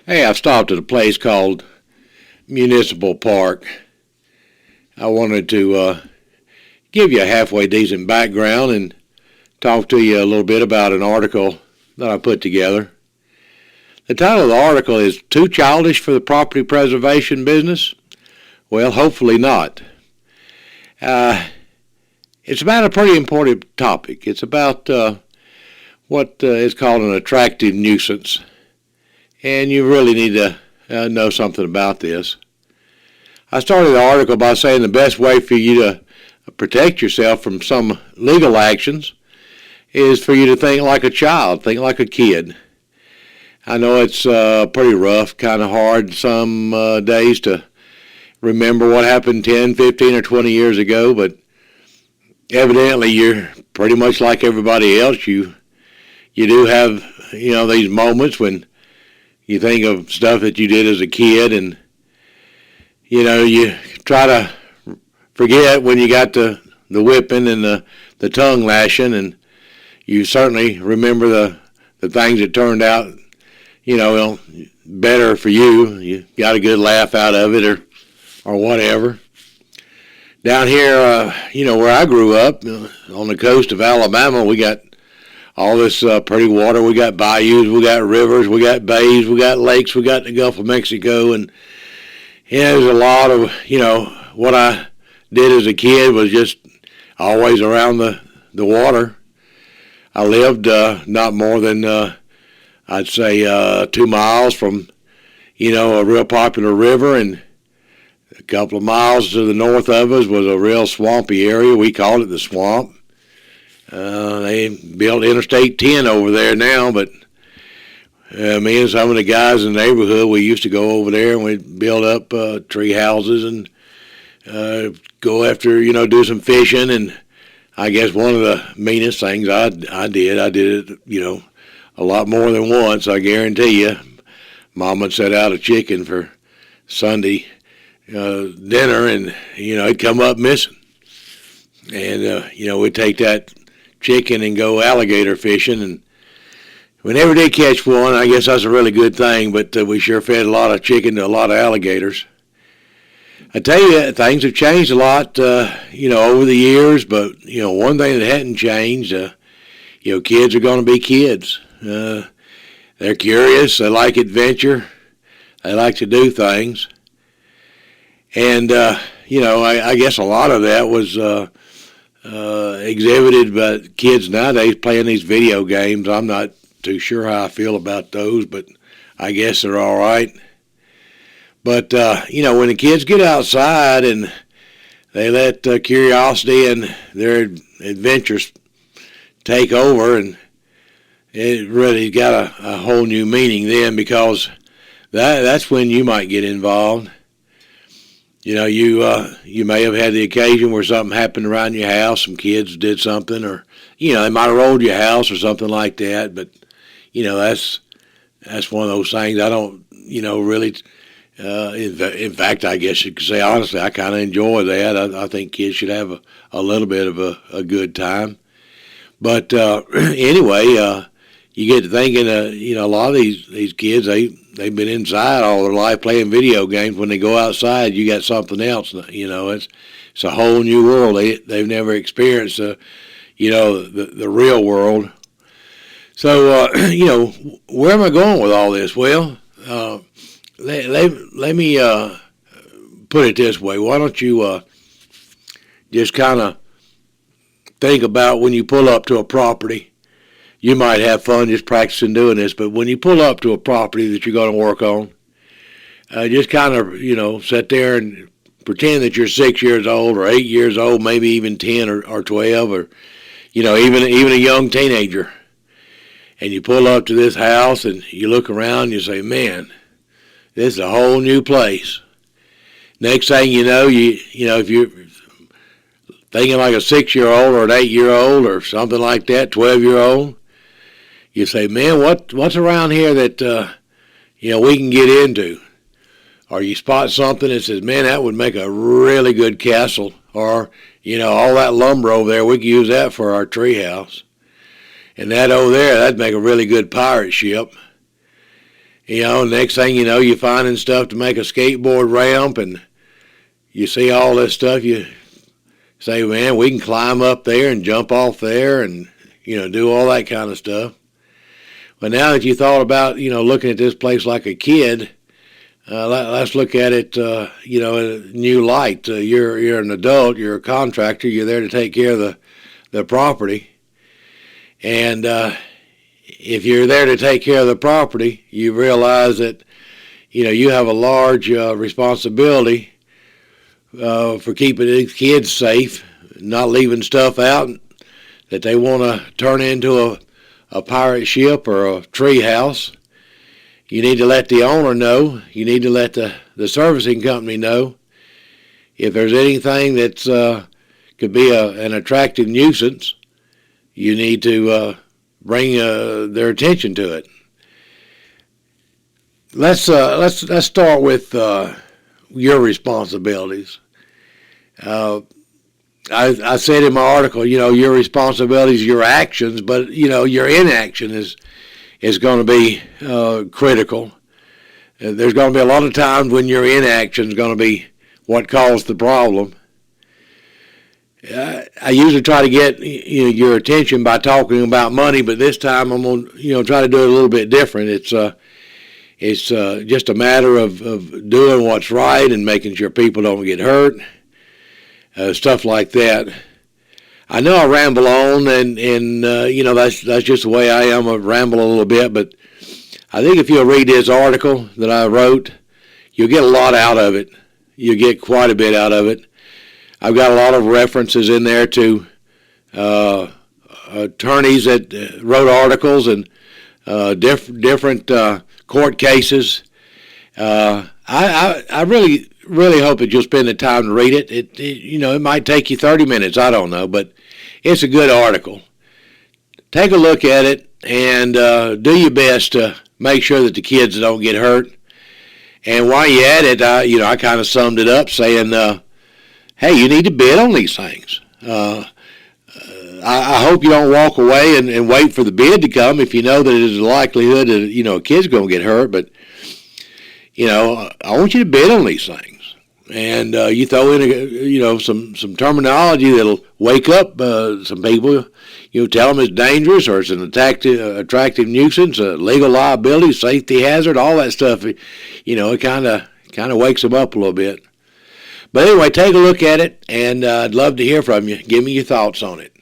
Hey, I've stopped at a place called Municipal Park. I wanted to give you a halfway decent background and talk to you a little bit about an article that I put together. The title of the article is Too Childish for the Property Preservation Business? Well, hopefully not. It's about a pretty important topic. It's about what is called an attractive nuisance. And you really need to know something about this. I started the article by saying the best way for you to protect yourself from some legal actions is for you to think like a child, think like a kid. I know it's pretty rough, kind of hard some days to remember what happened 10, 15, or 20 years ago, but evidently you're pretty much like everybody else. You do have, these moments when you think of stuff that you did as a kid, and you try to forget when you got the whipping and the tongue lashing, and you certainly remember the things that turned out better for you. You got a good laugh out of it or whatever. Down here, where I grew up, on the coast of Alabama, we got all this pretty water. We got bayous, we got rivers, we got bays, we got lakes, we got the Gulf of Mexico, and there's a lot of, what I did as a kid was just always around the water. I lived not more than, I'd say, 2 miles from, a real popular river, and a couple of miles to the north of us was a real swampy area. We called it the swamp. They built Interstate 10 over there now, but me and some of the guys in the neighborhood, we used to go over there and we'd build up tree houses and go after, do some fishing. And I guess one of the meanest things I did it, a lot more than once, I guarantee you. Mom would set out a chicken for Sunday dinner, and, it'd come up missing. And, we'd take that chicken and go alligator fishing, and we never did catch one. I guess that's a really good thing, but we sure fed a lot of chicken to a lot of alligators. I tell you, things have changed a lot, over the years, but, one thing that hadn't changed, kids are going to be kids. They're curious, they like adventure, they like to do things, and, I guess a lot of that was exhibited by kids nowadays playing these video games. I'm not too sure how I feel about those, but I guess they're all right. But, when the kids get outside and they let curiosity and their adventures take over, and it really got a whole new meaning then, because that's when you might get involved. You may have had the occasion where something happened around your house, some kids did something, or, they might have rolled your house or something like that, but, that's one of those things I don't, really, in fact, I guess you could say, honestly, I kind of enjoy that. I think kids should have a little bit of a good time. But anyway, you get to thinking, a lot of these kids, they've been inside all their life playing video games. When they go outside, you got something else. It's a whole new world. They've never experienced, the real world. So, where am I going with all this? Well, let me put it this way. Why don't you just kind of think about when you pull up to a property. You might have fun just practicing doing this, but when you pull up to a property that you're going to work on, just kind of, sit there and pretend that you're 6 years old or 8 years old, maybe even 10 or 12, or, even a young teenager. And you pull up to this house and you look around and you say, man, this is a whole new place. Next thing you know, if you're thinking like a 6-year-old or an 8-year-old or something like that, 12-year-old, you say, man, what's around here that, we can get into? Or you spot something that says, man, that would make a really good castle. Or, all that lumber over there, we could use that for our treehouse. And that over there, that'd make a really good pirate ship. Next thing you know, you're finding stuff to make a skateboard ramp, and you see all this stuff. You say, man, we can climb up there and jump off there and, do all that kind of stuff. But now that you thought about, looking at this place like a kid, let's look at it, in a new light. You're an adult, you're a contractor, you're there to take care of the property. And if you're there to take care of the property, you realize that, you have a large responsibility for keeping these kids safe, not leaving stuff out that they want to turn into a pirate ship or a tree house. You need to let the owner know. You need to let the servicing company know if there's anything that's could be an attractive nuisance. You need to bring their attention to it. Let's start with your responsibilities. I said in my article, your responsibilities, your actions, but your inaction is going to be critical. There's going to be a lot of times when your inaction is going to be what caused the problem. I usually try to get your attention by talking about money, but this time I'm going to try to do it a little bit different. It's just a matter of doing what's right and making sure people don't get hurt, stuff like that. I know I ramble on, and that's just the way I am. I ramble a little bit, but I think if you'll read this article that I wrote, you'll get a lot out of it. You'll get quite a bit out of it. I've got a lot of references in there to attorneys that wrote articles and different court cases. I really hope that you'll spend the time to read it. It might take you 30 minutes. I don't know, but it's a good article. Take a look at it and do your best to make sure that the kids don't get hurt. And while you're at it, I kind of summed it up saying, hey, you need to bid on these things. I hope you don't walk away and wait for the bid to come if you know that there's a likelihood that, a kid's going to get hurt. But, I want you to bid on these things. And you throw in, some terminology that'll wake up some people. Tell them it's dangerous or it's an attractive nuisance, legal liability, safety hazard, all that stuff. It kind of wakes them up a little bit. But anyway, take a look at it, and I'd love to hear from you. Give me your thoughts on it.